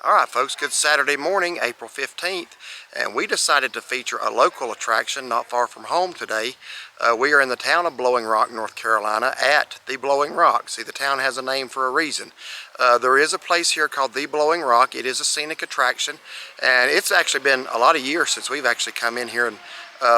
Alright folks, good Saturday morning, April 15th, and we decided to feature a local attraction not far from home today. We are in the town of Blowing Rock, North Carolina at the Blowing Rock. See, the town has a name for a reason. There is a place here called the Blowing Rock. It is a scenic attraction, and it's actually been a lot of years since we've actually come in here and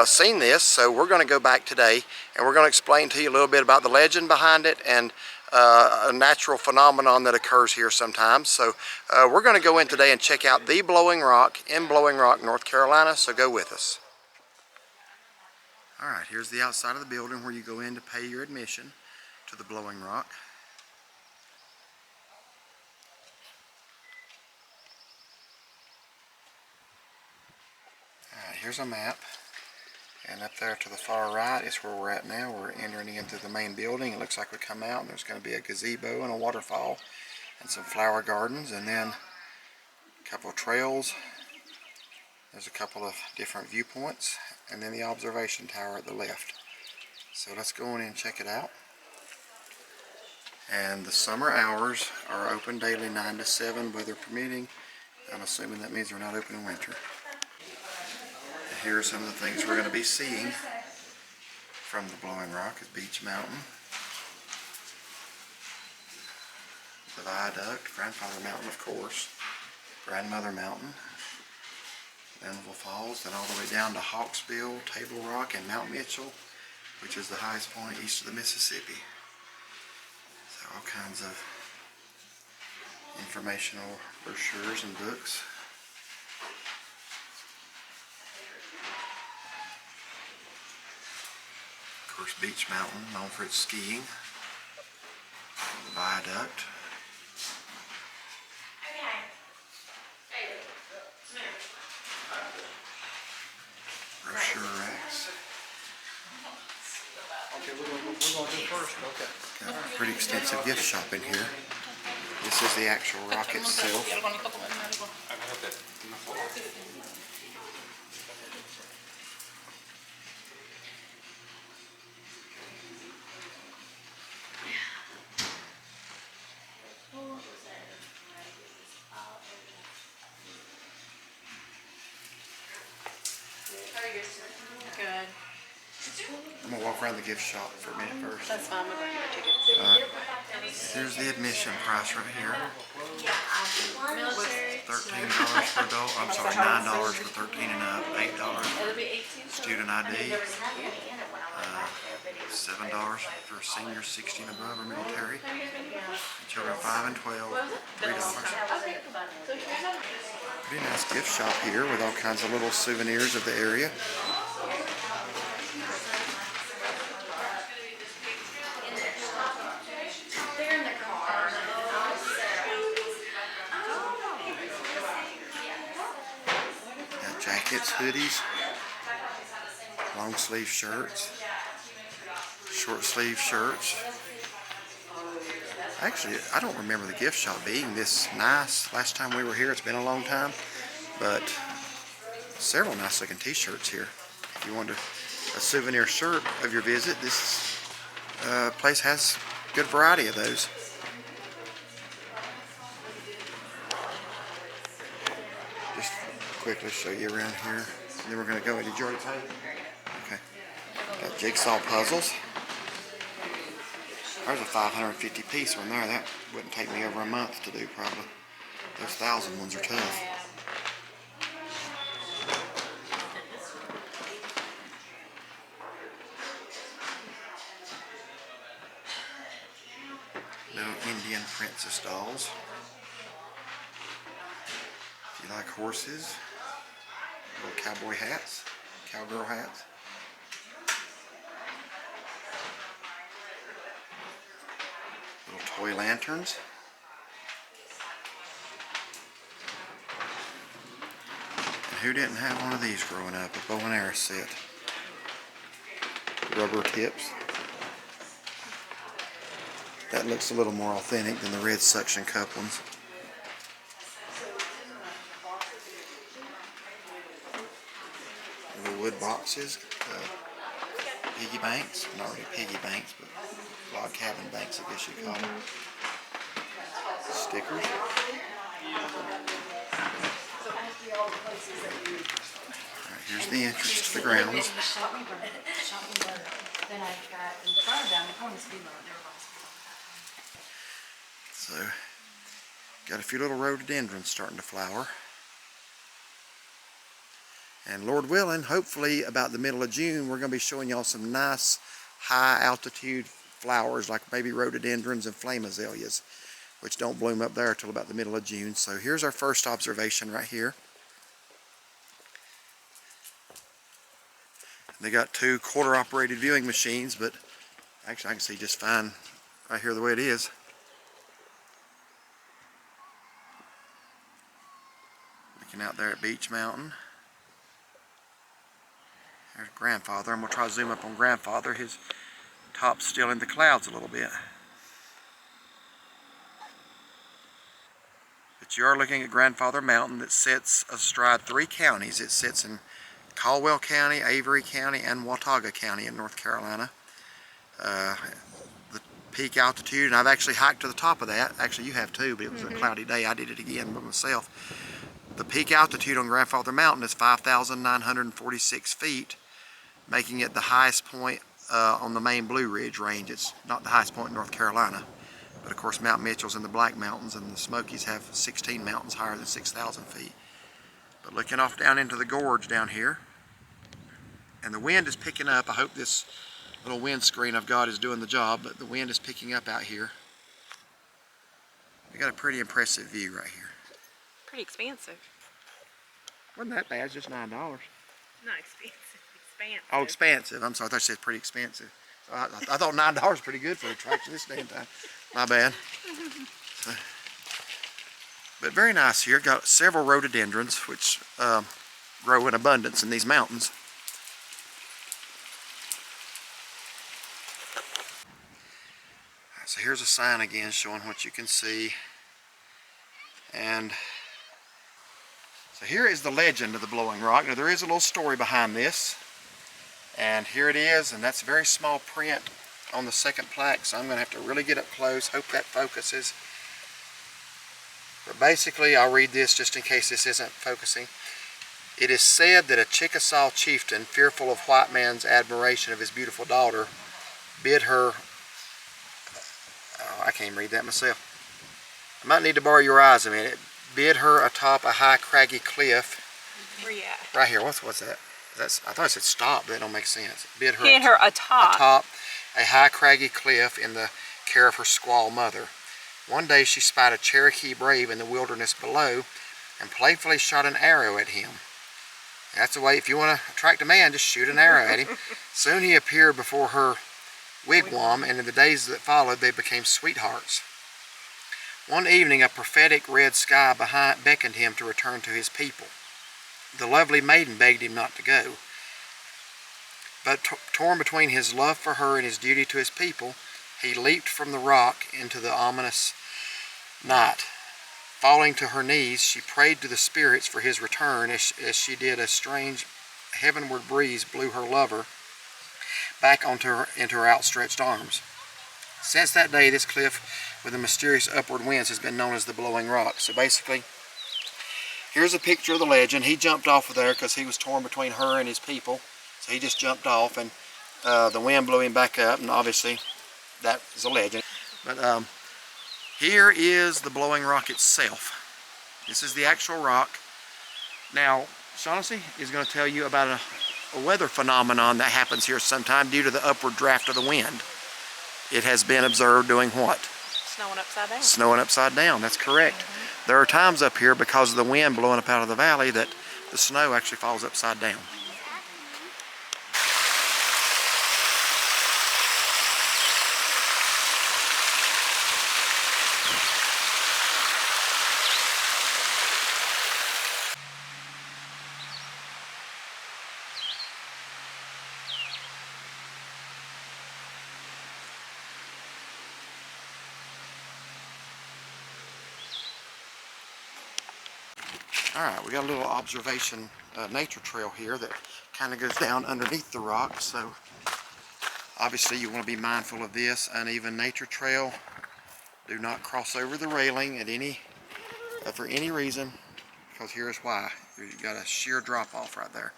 seen this, so we're going to go back today and we're going to explain to you a little bit about the legend behind it and a natural phenomenon that occurs here sometimes. So we're going to go in today and check out the Blowing Rock in Blowing Rock, North Carolina, so go with us. Alright, here's the outside of the building where you go in to pay your admission to the Blowing Rock. Alright, here's a map. And up there to the far right is where we're at now. We're entering into the main building. It looks like we come out and there's going to be a gazebo and a waterfall and some flower gardens, and then a couple of trails. There's a couple of different viewpoints, and then the observation tower at the left. So let's go in and check it out. And the summer hours are open daily 9 to 7, weather permitting. I'm assuming that means they're not open in winter. Here are some of the things we're going to be seeing from the Blowing Rock. Is Beach Mountain, the Viaduct, Grandfather Mountain of course, Grandmother Mountain, Linville Falls, then all the way down to Hawksbill, Table Rock, and Mount Mitchell, which is the highest point east of the Mississippi. So all kinds of informational brochures and books. Of course, Beach Mountain, known for its skiing. The Viaduct. Brochure racks. Okay, we're going to do first. Okay. Got a pretty extensive gift shop in here. This is the actual rock itself. Good. I'm going to walk around the gift shop for a minute first. That's fine. We're going to get tickets. Alright. Here's the admission price right here. Military. $13 for adult. I'm sorry, $9 for 13 and up. $8 It'll be 18. student ID. $7 for seniors 60 and above or military. Children 5 and 12, $3. Pretty nice gift shop here with all kinds of little souvenirs of the area. Got jackets, hoodies, long sleeve shirts, short sleeve shirts. Actually, I don't remember the gift shop being this nice. Last time we were here, it's been a long time, but several nice looking t-shirts here. If you want a souvenir shirt of your visit, this place has a good variety of those. Just quickly show you around here. And then we're going to go. Did you already pay? Okay. Got jigsaw puzzles. There's a 550 piece one there. That wouldn't take me over a month to do probably. Those 1,000 ones are tough. Little Indian princess dolls. If you like horses, little cowboy hats, cowgirl hats. Little toy lanterns. And who didn't have one of these growing up? A bow and arrow set. Rubber tips. That looks a little more authentic than the red suction cup ones. Little wood boxes. Piggy banks. Not really piggy banks, but log cabin banks, I guess you call them. Stickers. the entrance to the grounds. Shot me bird. Then I got in front of them, on the speed limit, they were going speed limit. So, got a few little rhododendrons starting to flower. And Lord willing, hopefully about the middle of June, we're going to be showing y'all some nice high altitude flowers like maybe rhododendrons and flame azaleas, which don't bloom up there until about the middle of June. So here's our first observation right here. They got 2 quarter operated viewing machines, but actually I can see just fine right here the way it is. Looking out there at Beach Mountain. There's Grandfather. I'm going to try to zoom up on Grandfather. His top's still in the clouds a little bit. But you are looking at Grandfather Mountain that sits astride 3 counties. It sits in Caldwell County, Avery County, and Watauga County in North Carolina. The peak altitude, and I've actually hiked to the top of that. Actually, you have too, but it was a cloudy day. I did it again by myself. The peak altitude on Grandfather Mountain is 5,946 feet, making it the highest point on the main Blue Ridge range. It's not the highest point in North Carolina, but of course Mount Mitchell's in the Black Mountains, and the Smokies have 16 mountains higher than 6,000 feet. But looking off down into the gorge down here, and the wind is picking up. I hope this little wind screen I've got is doing the job, but the wind is picking up out here. We got a pretty impressive view right here. Pretty expansive. Wasn't that bad, it's just $9. Not expensive, expansive. Oh, expansive. I'm sorry, I thought you said pretty expensive. So I thought $9 was pretty good for a attraction this damn time. My bad. So, but very nice here. Got several rhododendrons, which grow in abundance in these mountains. So here's a sign again showing what you can see. And so here is the legend of the Blowing Rock. Now there is a little story behind this. And here it is, and that's very small print on the second plaque, so I'm going to have to really get up close. Hope that focuses. But basically, I'll read this just in case this isn't focusing. It is said that a Chickasaw chieftain, fearful of white man's admiration of his beautiful daughter, bid her, oh, I can't even read that myself. I might need to borrow your eyes a minute. Bid her atop a high craggy cliff. Where you at? Right here, what's that? I thought it said stop, but that don't make sense. Bid her, atop a high craggy cliff in the care of her squaw mother. One day she spied a Cherokee brave in the wilderness below and playfully shot an arrow at him. That's the way, if you want to attract a man, just shoot an arrow at him. Soon he appeared before her wigwam, and in the days that followed they became sweethearts. One evening a prophetic red sky beckoned him to return to his people. The lovely maiden begged him not to go. But torn between his love for her and his duty to his people, he leaped from the rock into the ominous night. Falling to her knees, she prayed to the spirits for his return. As she did, a strange heavenward breeze blew her lover back into her outstretched arms. Since that day, this cliff with the mysterious upward winds has been known as the Blowing Rock. So basically, here's a picture of the legend. He jumped off of there because he was torn between her and his people. So he just jumped off, and the wind blew him back up, and obviously that is a legend. But here is the Blowing Rock itself. This is the actual rock. Now, Shaughnessy is going to tell you about a weather phenomenon that happens here sometime due to the upward draft of the wind. It has been observed doing what? snowing upside down. Snowing upside down, that's correct. There are times up here, because of the wind blowing up out of the valley, that the snow actually falls upside down. Alright, we got a little observation nature trail here that kind of goes down underneath the rock, so obviously you want to be mindful of this uneven nature trail. Do not cross over the railing at for any reason, because here's why. You've got a sheer drop off right there.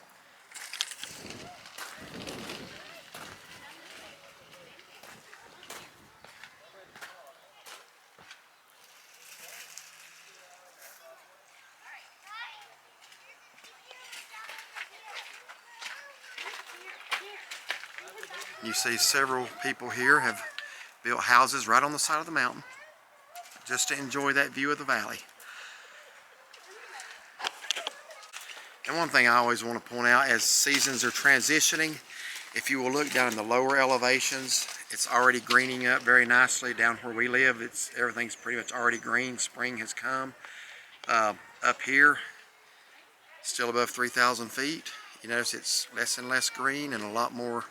You see several people here have built houses right on the side of the mountain just to enjoy that view of the valley. And one thing I always want to point out, as seasons are transitioning, if you will look down in the lower elevations, it's already greening up very nicely. Down where we live, everything's pretty much already green. Spring has come. Up here, still above 3,000 feet, you notice it's less and less green and a lot more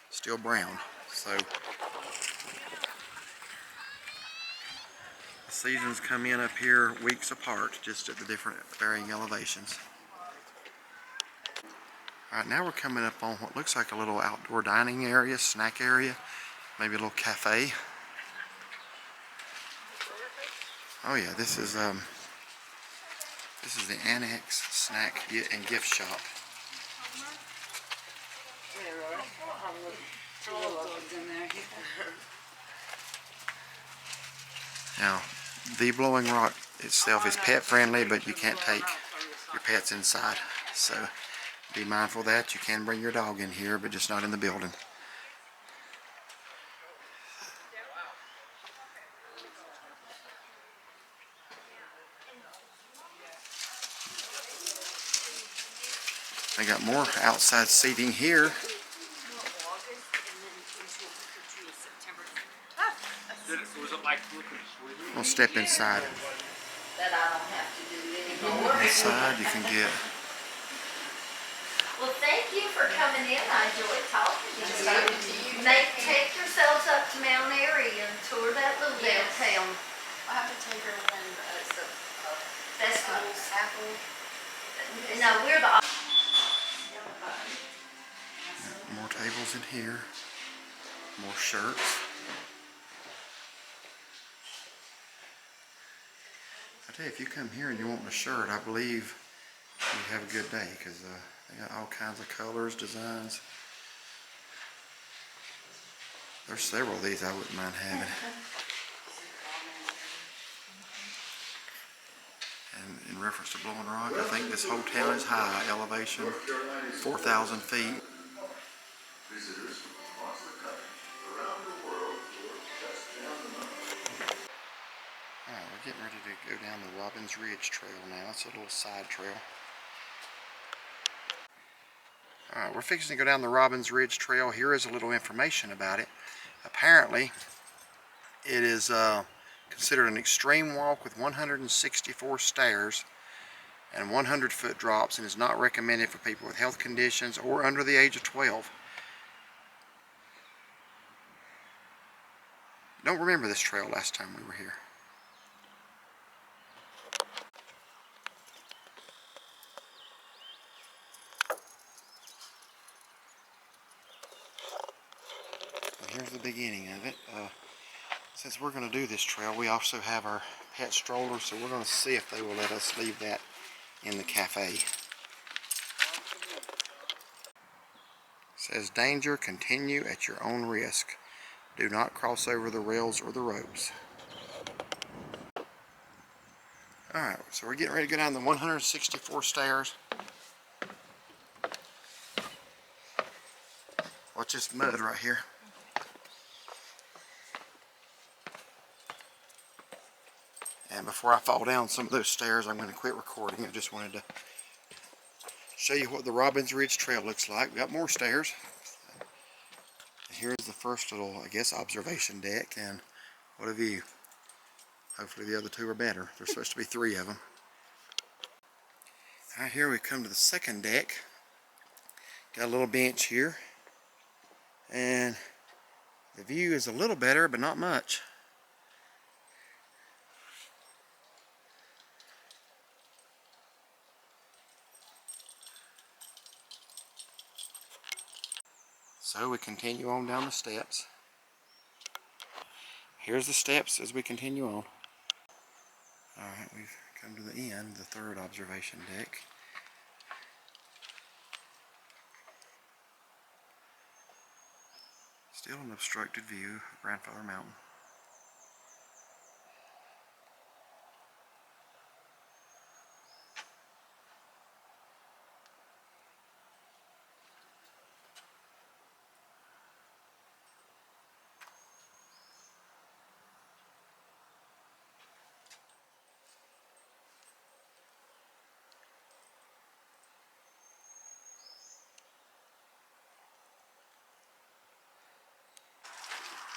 still brown. So the seasons come in up here weeks apart, just at the different varying elevations. Alright, now we're coming up on what looks like a little outdoor dining area, snack area, maybe a little cafe. Oh yeah, this is the Annex snack and gift shop. Now, the Blowing Rock itself is pet friendly, but you can't take your pets inside. So be mindful of that. You can bring your dog in here, but just not in the building. They got more outside seating here. We'll step inside. Inside you can get. Well, thank you for coming in. I enjoyed talking to you. Take yourselves up to Mount Airy and tour that little downtown. I have to take her when it's the Festivals. apple. No, we're the. More tables in here. More shirts. I tell you, if you come here and you want a shirt, I believe you have a good day, because they got all kinds of colors, designs. There's several of these I wouldn't mind having. And in reference to Blowing Rock, I think this whole town is high elevation, 4,000 feet. Alright, we're getting ready to go down the Robbins Ridge Trail now. It's a little side trail. Alright, we're fixing to go down the Robbins Ridge Trail. Here is a little information about it. Apparently, it is considered an extreme walk with 164 stairs and 100-foot drops, and is not recommended for people with health conditions or under the age of 12. Don't remember this trail last time we were here. Here's the beginning of it. Since we're going to do this trail, we also have our pet stroller, so we're going to see if they will let us leave that in the cafe. It says, danger, continue at your own risk. Do not cross over the rails or the ropes. Alright, so we're getting ready to go down the 164 stairs. Watch this mud right here. And before I fall down some of those stairs, I'm going to quit recording. I just wanted to show you what the Robbins Ridge Trail looks like. We got more stairs. Here's the first little, I guess, observation deck, and what a view. Hopefully the other two are better. There's supposed to be 3 of them. Alright, here we come to the second deck. Got a little bench here. And the view is a little better, but not much. So we continue on down the steps. Here's the steps as we continue on. Alright, we've come to the end, the third observation deck. Still an obstructed view of Grandfather Mountain.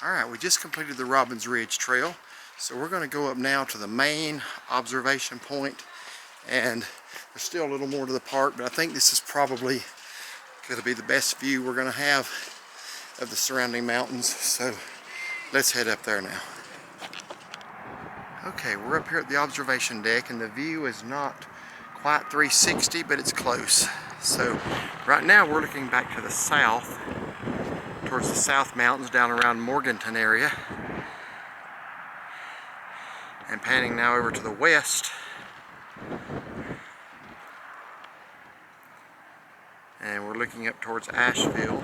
Alright, we just completed the Robbins Ridge Trail, so we're going to go up now to the main observation point, and there's still a little more to the park, but I think this is probably going to be the best view we're going to have of the surrounding mountains, so let's head up there now. Okay, we're up here at the observation deck, and the view is not quite 360, but it's close. So right now we're looking back to the south, towards the South Mountains down around Morganton area, and panning now over to the west, and we're looking up towards Asheville.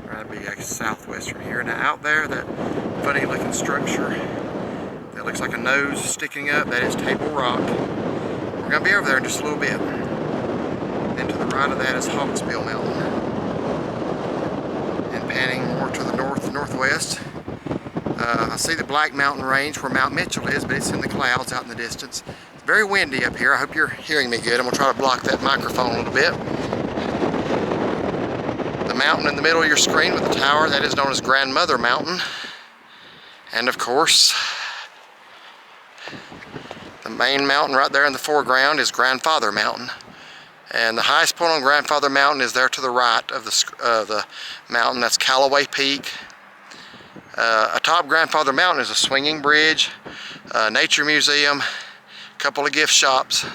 That'd be like southwest from here. Now out there, that funny looking structure that looks like a nose sticking up, that is Table Rock. We're going to be over there in just a little bit. Then to the right of that is Hawksbill Mountain. Panning more to the northwest. I see the Black Mountain Range where Mount Mitchell is, but it's in the clouds out in the distance. It's very windy up here. I hope you're hearing me good. I'm going to try to block that microphone a little bit. The mountain in the middle of your screen with the tower, that is known as Grandmother Mountain. And of course, the main mountain right there in the foreground is Grandfather Mountain. And the highest point on Grandfather Mountain is there to the right of the mountain. That's Callaway Peak. Atop Grandfather Mountain is a swinging bridge, a nature museum, a couple of gift shops.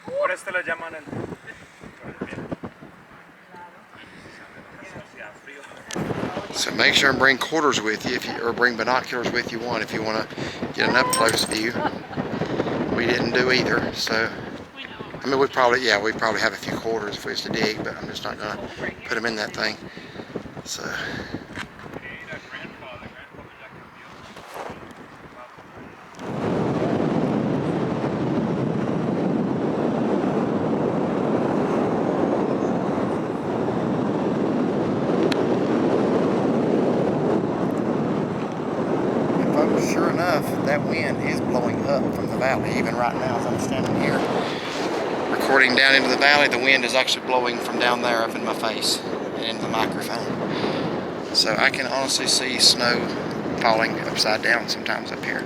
Por este le llaman el... So make sure and bring quarters with you, or bring binoculars with you if you want to get an up close view. We didn't do either, so I mean we probably have a few quarters if we was to dig, but I'm just not gonna put them in that thing. So. Sure enough, that wind is blowing up from the valley. Even right now as I'm standing here recording down into the valley, the wind is actually blowing from down there up in my face and into the microphone. So I can honestly see snow falling upside down sometimes up here.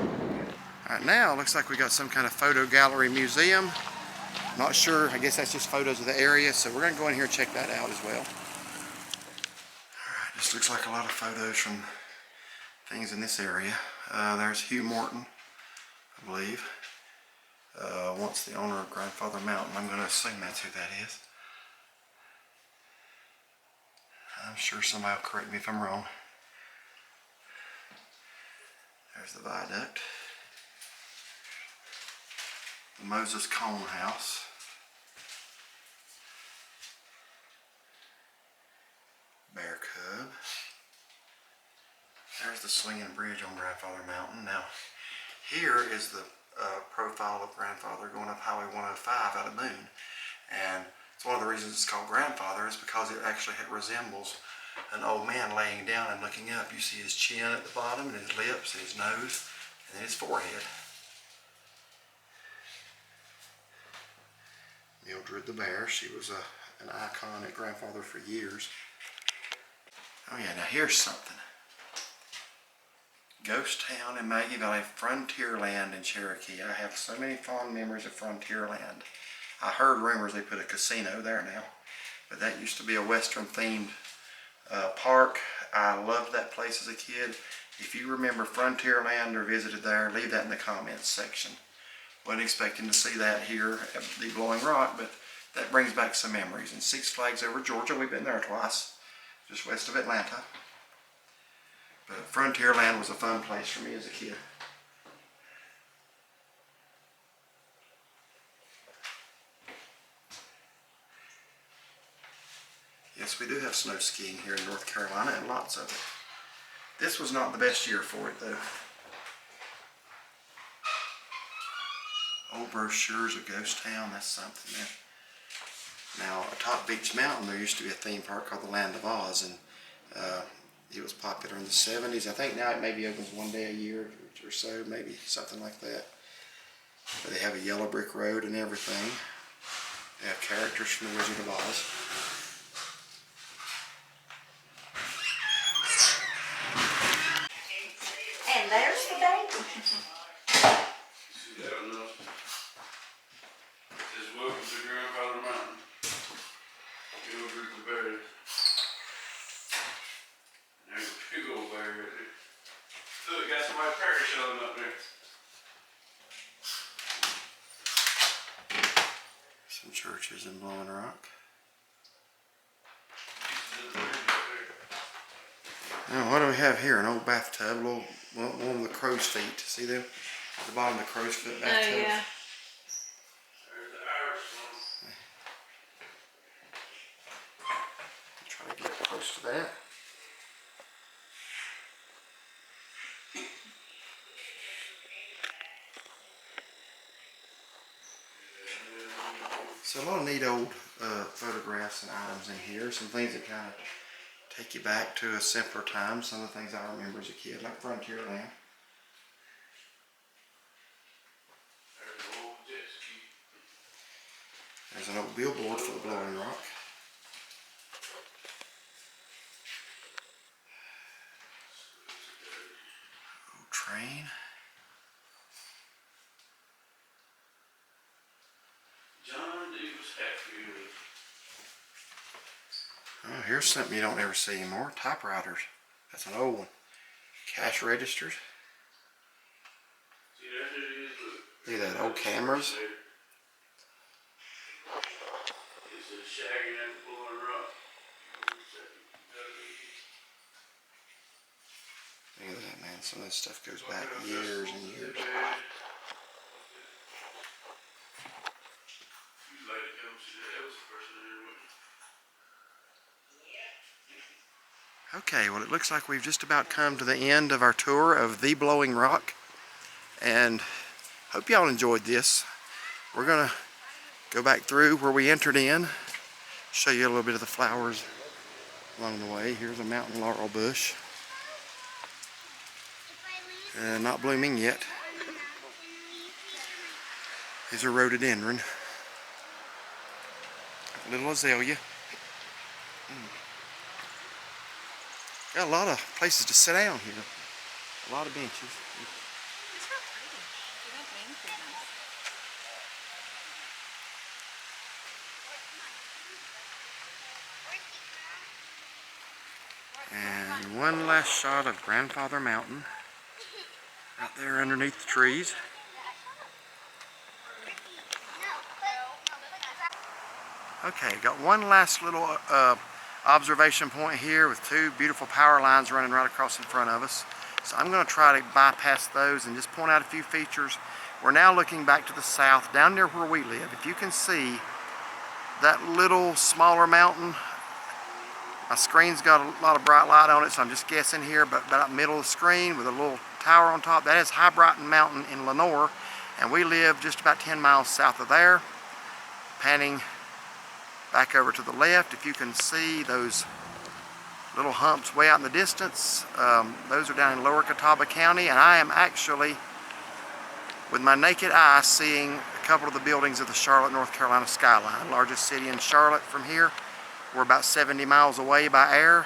Alright, now it looks like we got some kind of photo gallery museum. Not sure, I guess that's just photos of the area, so we're going to go in here and check that out as well. Alright, this looks like a lot of photos from things in this area. There's Hugh Morton, I believe. Once the owner of Grandfather Mountain. I'm going to assume that's who that is. I'm sure somebody will correct me if I'm wrong. There's the viaduct. The Moses Cone House. Bear Cub. There's the swinging bridge on Grandfather Mountain. Now, here is the profile of Grandfather going up Highway 105 out of Boone. And it's one of the reasons it's called Grandfather is because it actually resembles an old man laying down and looking up. You see his chin at the bottom, and his lips, and his nose, and then his forehead. Mildred the bear, she was an icon at Grandfather for years. Oh yeah, now here's something. Ghost Town in Maggie Valley, Frontierland in Cherokee. I have so many fond memories of Frontierland. I heard rumors they put a casino there now, but that used to be a Western themed park. I loved that place as a kid. If you remember Frontierland or visited there, leave that in the comments section. Wasn't expecting to see that here at the Blowing Rock, but that brings back some memories. And Six Flags Over Georgia, we've been there twice, just west of Atlanta. But Frontierland was a fun place for me as a kid. Yes, we do have snow skiing here in North Carolina, and lots of it. This was not the best year for it, though. Old brochures of Ghost Town, that's something there. Now, atop Beach Mountain, there used to be a theme park called the Land of Oz, and it was popular in the 70s. I think now it maybe opens one day a year or so, maybe something like that. But they have a yellow brick road and everything. They have characters from the Wizard of Oz. And there's the baby. Says, welcome to Grandfather Mountain. Go over the berries. There's a big old bear right there. Look, got some white parrot showing up there. Some churches in Blowing Rock. Now, what do we have here? An old bathtub, a little one of the crow's feet. See them? At the bottom of the crow's foot bathtub. Oh, yeah. There's the Irish one. Try to get close to that. So a lot of neat old photographs and items in here. Some things that kind of take you back to a simpler time. Some of the things I remember as a kid, like Frontierland. There's the old jet ski. There's an old billboard for the Blowing Rock. Old train. John Davis Hatfield. Oh, here's something you don't ever see anymore. Typewriters. That's an old one. Cash registers. See, there it is. Look. Look at that, old cameras. It's a shagging at the Blowing Rock. Look at that, man. Some of this stuff goes back years and years. Okay, well, it looks like we've just about come to the end of our tour of the Blowing Rock, and hope y'all enjoyed this. We're gonna go back through where we entered in, show you a little bit of the flowers along the way. Here's a mountain laurel bush, not blooming yet. Here's a rhododendron, a little azalea. Got a lot of places to sit down here. A lot of benches. It's real pretty. You got the names nice. And one last shot of Grandfather Mountain out there underneath the trees. Okay, got one last little observation point here with two beautiful power lines running right across in front of us. So I'm going to try to bypass those and just point out a few features. We're now looking back to the south, down near where we live. If you can see that little smaller mountain, my screen's got a lot of bright light on it, so I'm just guessing here, but about middle of the screen with a little tower on top, that is High Brighton Mountain in Lenore, and we live just about 10 miles south of there. Panning back over to the left, if you can see those little humps way out in the distance, those are down in Lower Catawba County, and I am actually, with my naked eye, seeing a couple of the buildings of the Charlotte, North Carolina skyline. Largest city in Charlotte from here. We're about 70 miles away by air,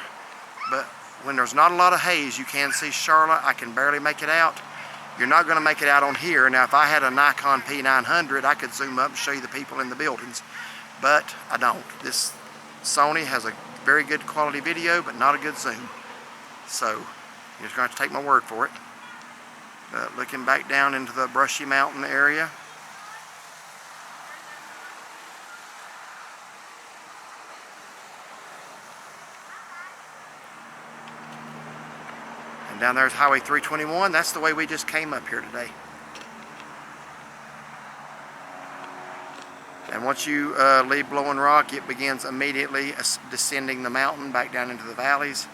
but when there's not a lot of haze, you can see Charlotte. I can barely make it out. You're not going to make it out on here. Now, if I had a Nikon P900, I could zoom up and show you the people in the buildings. But I don't. This Sony has a very good quality video, but not a good zoom. So you're just going to have to take my word for it. Looking back down into the Brushy Mountain area. And down there's Highway 321. That's the way we just came up here today. And once you leave Blowing Rock, it begins immediately descending the mountain back down into the valleys.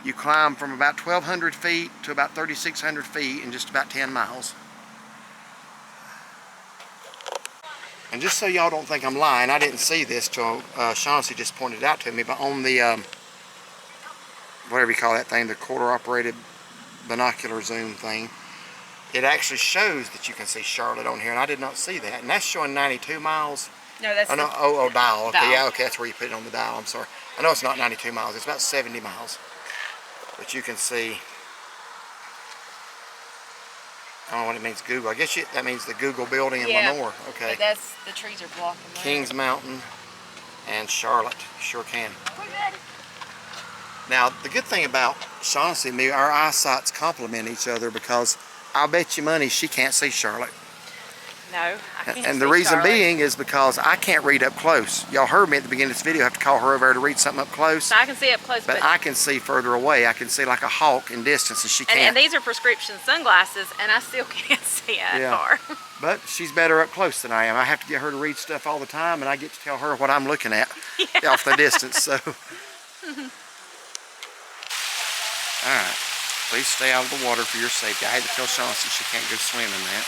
You climb from about 1,200 feet to about 3,600 feet in just about 10 miles. And just so y'all don't think I'm lying, I didn't see this till Shaughnessy just pointed it out to me, but on the, whatever you call that thing, the quarter operated binocular zoom thing, it actually shows that you can see Charlotte on here, and I did not see that. And that's showing 92 miles. No, that's dial. Okay, dial. yeah, okay, that's where you put it on the dial. I'm sorry. I know it's not 92 miles. It's about 70 miles. But you can see, I don't know what it means, Google. I guess that means the Google building in Lenore. Okay. But that's, the trees are blocking that. Kings Mountain and Charlotte. Sure can. Now, the good thing about Shaughnessy and me, our eyesight's complement each other, because I'll bet you money she can't see Charlotte. No, I can't. And the reason being is because I can't read up close. Y'all heard me at the beginning of this video. I have to call her over there to read something up close. So I can see up close, but I can see further away. I can see like a hawk in distance, and she can't. And these are prescription sunglasses, and I still can't see it far. But she's better up close than I am. I have to get her to read stuff all the time, and I get to tell her what I'm looking at off the distance. So, all right. Please stay out of the water for your safety. I had to tell Shaughnessy she can't go swim in that.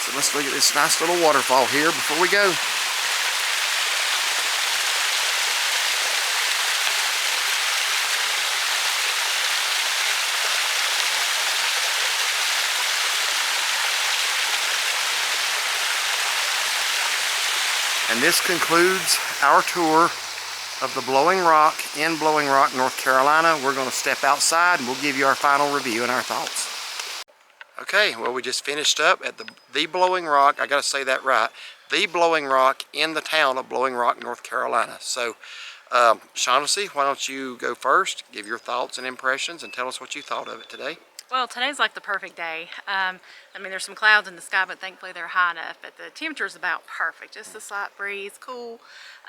So let's look at this nice little waterfall here before we go. And this concludes our tour of the Blowing Rock in Blowing Rock, North Carolina. We're going to step outside and we'll give you our final review and our thoughts. Okay, well, we just finished up at the Blowing Rock. I got to say that right. The Blowing Rock in the town of Blowing Rock, North Carolina. So, Shaughnessy, why don't you go first, give your thoughts and impressions, and tell us what you thought of it today. Well, today's like the perfect day. I mean, there's some clouds in the sky, but thankfully they're high enough. But the temperature's about perfect. Just a slight breeze, cool.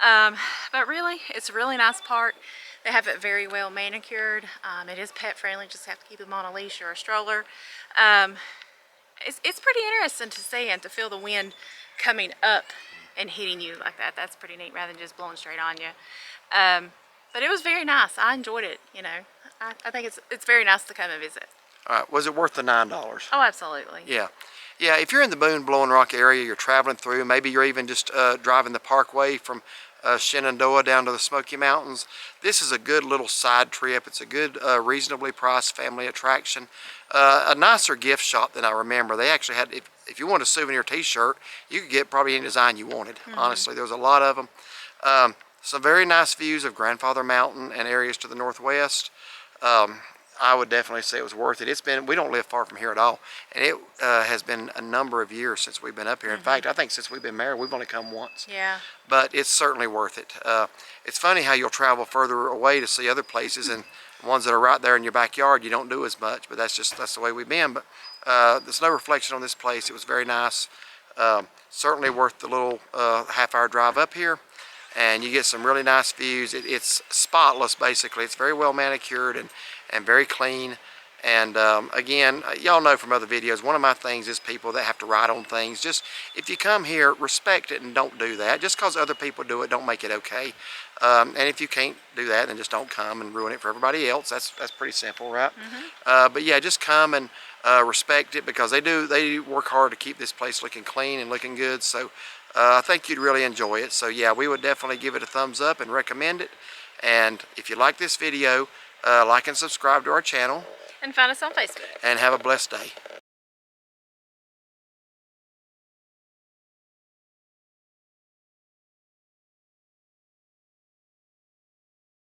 But really, it's a really nice park. They have it very well manicured. It is pet friendly. Just have to keep them on a leash or a stroller. It's pretty interesting to see and to feel the wind coming up and hitting you like that. That's pretty neat, rather than just blowing straight on you. But it was very nice. I enjoyed it. You know, I think it's very nice to come and visit. All right, was it worth the $9? Oh, absolutely. Yeah. Yeah, if you're in the Boone Blowing Rock area, you're traveling through, maybe you're even just driving the parkway from Shenandoah down to the Smoky Mountains, this is a good little side trip. It's a good, reasonably priced family attraction. A nicer gift shop than I remember. They actually had, if you wanted a souvenir t-shirt, you could get probably any design you wanted. Honestly, there was a lot of them. Some very nice views of Grandfather Mountain and areas to the northwest. I would definitely say it was worth it. We don't live far from here at all, and it has been a number of years since we've been up here. In fact, I think since we've been married, we've only come once. Yeah. But it's certainly worth it. It's funny how you'll travel further away to see other places, and ones that are right there in your backyard, you don't do as much, but that's the way we've been. But there's no reflection on this place. It was very nice. Certainly worth the little half-hour drive up here. And you get some really nice views. It's spotless, basically. It's very well manicured and very clean. And again, y'all know from other videos, one of my things is people that have to ride on things. Just, if you come here, respect it and don't do that. Just because other people do it, don't make it okay. And if you can't do that, then just don't come and ruin it for everybody else. That's pretty simple, right? But yeah, just come and respect it, because they work hard to keep this place looking clean and looking good. So I think you'd really enjoy it. So yeah, we would definitely give it a thumbs up and recommend it. And if you like this video, like and subscribe to our channel. And find us on Facebook. And have a blessed day.